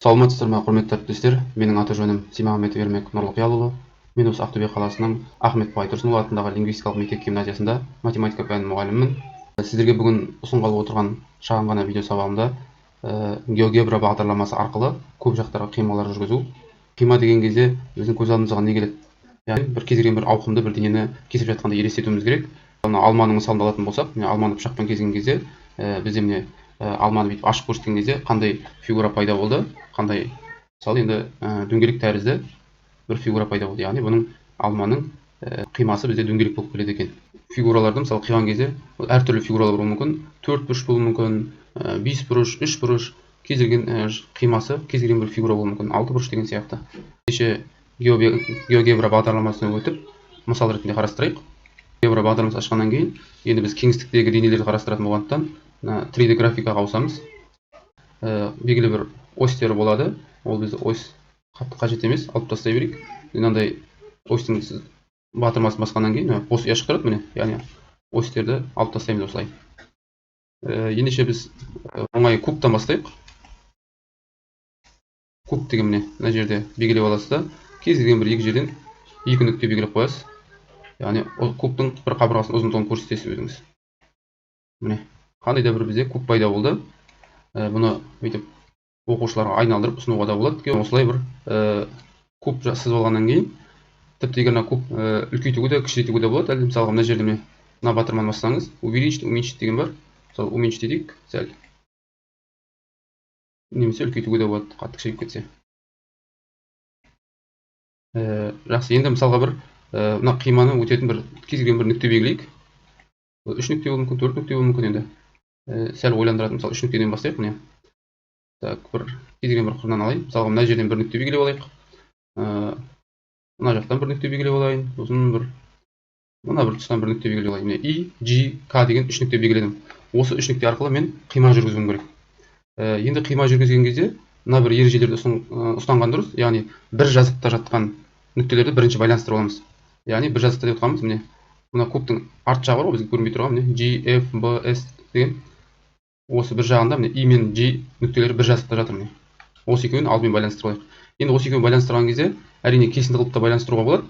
Саламатсыздар ма, құрметті әріптестер? Менің аты-жөнім Семахметов Ермек Нұрлықиялұлы. Мен осы Ақтөбе қаласының Ахмет Байтұрсынұлы атындағы лингвистикалық мектеп гимназиясында математика пәнінің мұғалімімін. Сіздерге бүгін ұсынғалы отырған шағын ғана видео сабағымда геогебра бағдарламасы арқылы көп жақтарға қималар жүргізу. Қима деген кезде біздің көз алдымызға не келеді? Яғни бір кез келген бір ауқымды бір денені кесіп жатқанда елестетуіміз керек. Алманың мысалын алатын болсақ, алманы пышақпен кескен кезде бізде міне алманы бүйтіп ашып көрсеткен кезде қандай фигура пайда болды, қандай мысалы енді дөңгелек тәрізді бір фигура пайда болды. Яғни бұның алманың қимасы бізде дөңгелек болып келеді екен. Фигураларды мысалы қиған кезде әртүрлі фигуралар болуы мүмкін, 4 бұрыш болуы мүмкін, 5 бұрыш, 3 бұрыш, кез келген қимасы кез келген бір фигура болуы мүмкін, 6 бұрыш деген сияқты. Кеше геогебра бағдарламасына өтіп мысал ретінде қарастырайық. Геогебра бағдарламасын ашқаннан кейін енді біз кеңістіктегі денелерді қарастыратын болғандықтан 3D графикаға ауысамыз. Белгілі бір осьтері болады. Ол бізді ось қажет емес, алып тастай берейік. Мынандай осьтің батырмасын басқаннан кейін бос ұяшық тұрады міне. Яғни осьтерді алып тастаймыз осылай. Ендеше біз оңай кубтан бастайық. Куб деген міне мына жерде белгілеп аласыз да, кез келген бір екі жерден екі нүкте белгілеп қоясыз. Яғни кубтың бір қабырғасының ұзындығын көрсетесіз өзіңіз. Міне қандай да бір бізде куб пайда болды. Бұны бүйтіп оқушыларға айналдырып ұсынуға да болады. Осылай бір куб сызып алғаннан кейін тіпті егер куб үлкейтуге де кішірейтуге де болады. Әлде мысалға мына жерде мына батырманы бассаңыз, увеличить, уменьшить деген бар. Мысалы уменьшить дейік, сәл. Немесе үлкейтуге де болады, қатты кішірейіп кетсе. Жақсы, енді мысалға бір мына қиманы өтетін бір кез келген бір нүкте белгілейік. 3 нүкте болуы мүмкін, 4 нүкте болуы мүмкін енді. Сәл ойландыратын, мысалы 3 нүктеден бастайық міне. Так, бір кез келген бір қырынан алайын. Мысалға мына жерден бір нүкте белгілеп алайық. Мына жақтан бір нүкте белгілеп алайын. Сосын мына бір тұстан бір нүкте белгілеп алайын. Міне I, G, K деген 3 нүкте белгіледім. Осы 3 нүкте арқылы мен қима жүргізуім керек. Енді қима жүргізген кезде мына бір ережелерді ұстанған дұрыс. Яғни бір жазықта жатқан нүктелерді бірінші байланыстырып аламыз. Яғни бір жазықта деп отырғанымыз міне. Мына кубтың арт жағы бар ғой, бізге көрінбей тұрған міне G, F, B, S деген осы бір жағында міне I мен G нүктелері бір жазықта жатыр міне. Осы екеуін алдымен байланыстырып алайық. Енді осы екеуін байланыстырған кезде әрине кесінді қылып та байланыстыруға болады.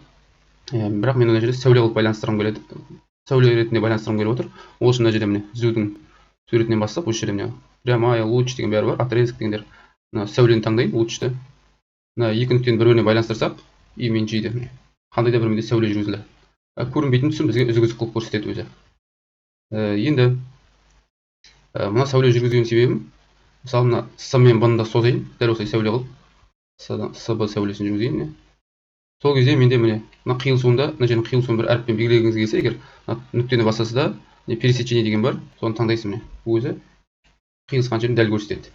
Бірақ мен мына жерде сәуле қылып байланыстырғым келеді. Сәуле ретінде байланыстырғым келіп отыр. Ол үшін мына жерде міне түзудің суретінен бастап осы жерде міне прямая, луч деген бәрі бар, отрезок дегендер. Мына сәулені таңдайын, лучты. Мына екі нүктені бір-біріне байланыстырсақ, I мен G де қандай да бір менде сәуле жүргізілді. Көрінбейтін түсін бізге үзік-үзік қылып көрсетеді өзі. Енді мына сәуле жүргізген себебім, мысалы мына С мен Б-ны да созайын, дәл осылай сәуле қылып, С-Б сәулесін жүргізейін. Сол кезде менде міне мына қиылысуында, мына жердің қиылысуын бір әріппен белгілегіңіз келсе, егер нүктені басасыз да, пересечение деген бар, соны таңдайсыз міне. Өзі қиылысқан жерін дәл көрсетеді.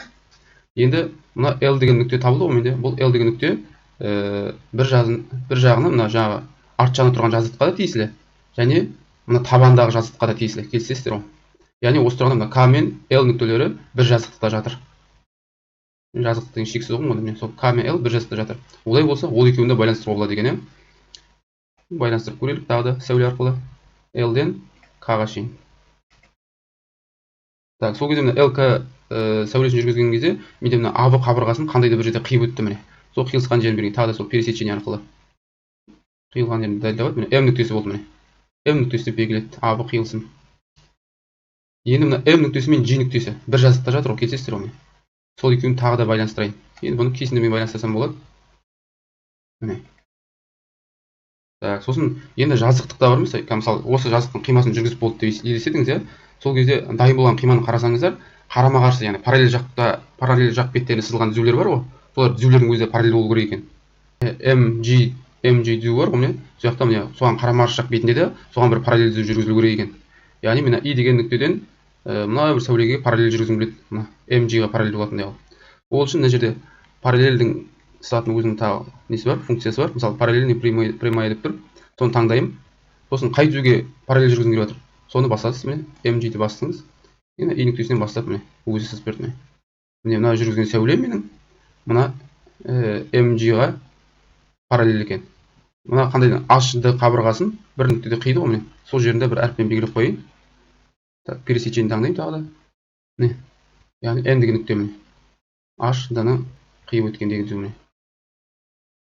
Енді мына L деген нүкте табылды ғой менде. Бұл L деген нүкте бір жағына мына жағы арт жағында тұрған жазықтыққа да тиесілі, және мына табандағы жазықтыққа да тиесілі. Келісесіздер ғой? Яғни осы тұрғанда мына K мен L нүктелері бір жазықтықта жатыр. Жазықтық деген шексіз ұғым ғой, міне сол K мен L бір жазықтықта жатыр. Олай болса, ол екеуін де байланыстыруға болады екен. Байланыстырып көрелік тағы да сәуле арқылы L-ден K-ға шейін. Так, сол кезде мына LK сәулесін жүргізген кезде менде мына AB қабырғасын қандай да бір жерде қиып өтті міне. Сол қиылысқан жерін берген тағы да сол пересечение арқылы қиылған жерін дәлелдеп міне M нүктесі болды міне. M нүктесі деп белгіледі AB қиылысын. Енді мына M нүктесі мен G нүктесі бір жазықта жатыр, келісесіздер ғой? Сол екеуін тағы да байланыстырайын. Енді бұны кесіндімен байланыстырсам болады. Міне. Так, сосын енді жазықтықта бар емес, мысалы осы жазықтың қимасын жүргізіп болды деп елестетіңіз, сол кезде дайын болған қиманы қарасаңыздар, қарама-қарсы, яғни параллель жақ беттеріне сызылған түзулер бар ғой, солар түзулердің өзі параллель болу керек екен. MG түзуі бар ғой, міне, сол жақта міне соған қарама-қарсы жақ бетінде де соған бір параллель түзу жүргізілу керек екен. Яғни мына I деген нүктеден мына бір сәулеге параллель жүргізгім келеді, мына MG-ға параллель болатындай қылып. Ол үшін мына жерде параллельдің сызатын өзінің тағы несі бар, функциясы бар. Мысалы параллельный прямая деп тұр. Соны таңдаймын. Сосын қай түзуге параллель жүргізгім келіп отыр. Соны басасыз, міне MG-ді бастыңыз. Енді I нүктесінен бастап міне өзі сызып берді міне. Міне мына жүргізген сәуле менің мына MG-ға параллель екен. Мына қандай HD қабырғасын бір нүктеде қиды ғой міне. Сол жерінде бір әріппен белгілеп қояйын. Так, пересечение таңдайын тағы да. Міне. Яғни N деген нүкте міне. HD-ны қиып өткен деген сөз.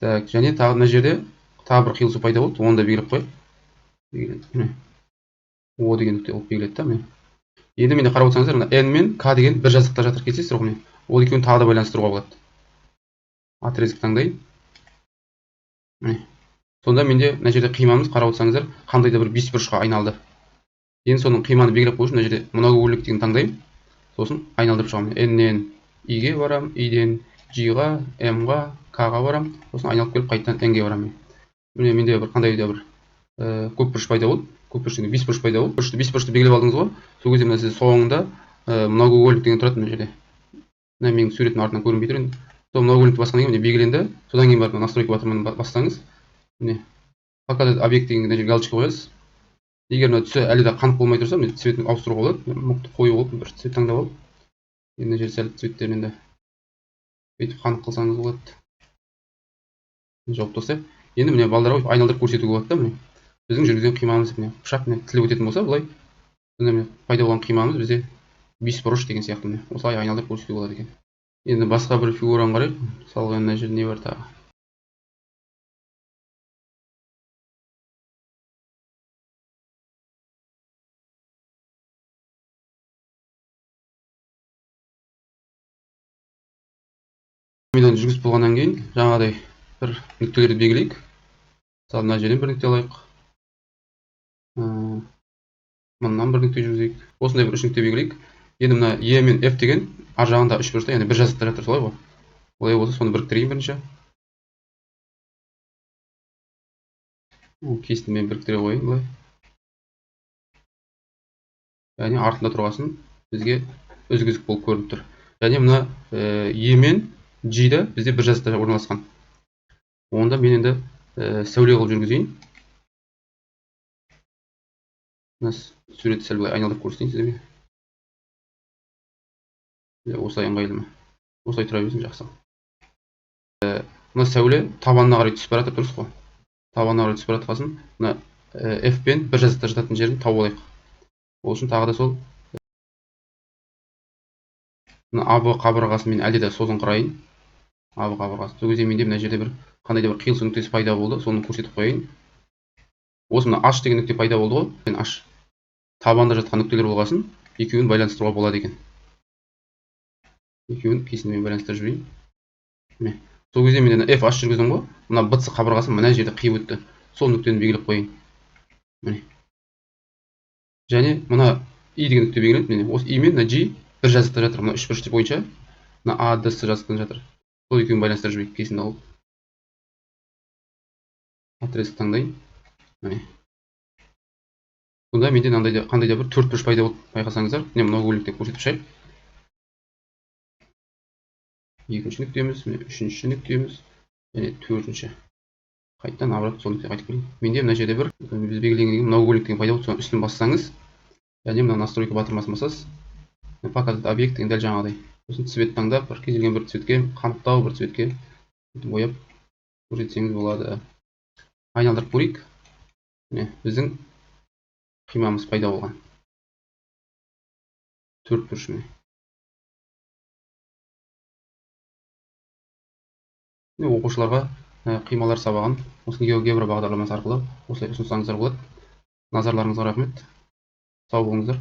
Так, және тағы мына жерде тағы бір қиылысу пайда болды. Оны да белгілеп қояйық. Міне. О деген нүкте болып белгіледі да, міне. Енді менде қарап отырсаңыздар, мына n мен k деген бір жазықта жатыр, келесіздер ғой, міне. Ол екеуін тағы да байланыстыруға болады. Отрезок таңдайын. Міне. Сонда менде мына жерде қимамыз, қарап отырсаңыздар, қандай да бір бесбұрышқа айналды. Енді соның қиманы белгілеп қою үшін мына жерде многоугольник деген таңдаймын. Сосын айналдырып шығамын. n-нен i-ге барам, i-ден j-ға, m-ға, k-ға барам. Сосын айналып келіп қайтадан n-ге барам. Міне менде бір қандай да бір көп бұрыш пайда болды. Көп бұрыш деген бес бұрыш пайда болды. Бес бұрышты белгілеп алдыңыз ғой. Сол кезде мына сіз соңында многоугольник деген тұрады мына жерде. Мына менің суреттің артынан көрінбей тұр енді. Сол многоугольникті басқаннан кейін міне белгіленді. Содан кейін барып настройка батырманы бассаңыз, міне показать объект деген мына жерге галочка қоясыз. Егер мына түсі әлі де қанық болмай тұрса, міне цветін ауыстыруға болады. Мықты қою болып бір цвет таңдап алып, енді мына жерде сәл цветтерін енді бүйтіп қанық қылсаңыз болады. Жауып тастайық. Енді міне балдарға айналдырып көрсетуге болады да, міне. Біздің жүргізген қимамыз міне пышақ міне тіліп өтетін болса, былай міне пайда болған қимамыз бізде бесбұрыш деген сияқты міне осылай айналдырып көрсетуге болады екен. Енді басқа бір фигураны қарайық. Мысалға мына жерде не бар тағы? Мен жүргізіп болғаннан кейін жаңағыдай бір нүктелерді белгілейік. Мысалы мына жерден бір нүкте алайық. Мындан бір нүкте жүргізейік. Осындай бір үш нүкте белгілейік. Енді мына E мен F деген ар жағында үш бұрышта, яғни бір жазықта жатыр, солай ғой. Олай болса соны біріктірейін бірінші. Кесін мен біріктіре қояйын былай. Яғни артында тұрғасын бізге үзік-үзік болып көрініп тұр. Және мына E мен G да бізде бір жазықта орналасқан. Онда мен енді сәуле қылып жүргізейін. Мына суретті сәл былай айналдырып көрсетейін сізге. Осылай ыңғайлы ма? Осылай тұра берсін, жақсы. Мына сәуле табанына қарай түсіп баратыр, дұрыс қой. Табанына қарай түсіп баратқасын, мына F пен бір жазықта жататын жерін тауып алайық. Ол үшін тағы да сол мына AB қабырғасын мен әлде де созыңқырайын. AB қабырғасы. Сол кезде менде мына жерде бір қандай да бір қиылысу нүктесі пайда болды, соны көрсетіп қояйын. Осы мына H деген нүкте пайда болды ғой. Мен H табанда жатқан нүктелер болғасын, екеуін байланыстыруға болады екен. Екеуін кесіндімен байланыстырып жіберейін. Міне. Сол кезде мен F H жүргіздім ғой. Мына BC қабырғасын мына жерде қиып өтті. Сол нүктені белгілеп қояйын. Міне. Және мына I деген нүкте белгіленді. Міне осы I мен мына G бір жазықта жатыр. Мына үш бұрыш бойынша мына A, D, C жазықта жатыр. Сол екеуін байланыстырып жіберейік кесінді алып. Отрезок таңдайын. Міне. Сонда менде қандай да бір төрт бұрыш пайда болды, байқасаңыздар. Міне многоугольникте көрсетіп шығайық. Екінші нүктеміз, үшінші нүктеміз, және төртінші. Қайтадан обратно сол нүктеге қайтып келейін. Менде мына жерде бір біз белгіленген многоугольник деген пайда болды, соның үстін бассаңыз, және мына настройка батырмасын басасыз. Показать объект деген дәл жаңағыдай. Сосын цвет таңдап, бір кез келген бір цветке, қанықтау бір цветке бояп көрсетсеңіз болады. Айналдырып көрейік. Міне біздің қимамыз пайда болған. Төрт бұрыш міне. Оқушыларға қималар сабағын осы GeoGebra бағдарламасы арқылы осылай ұсынсаңыздар болады. Назарларыңызға рахмет. Сау болыңыздар.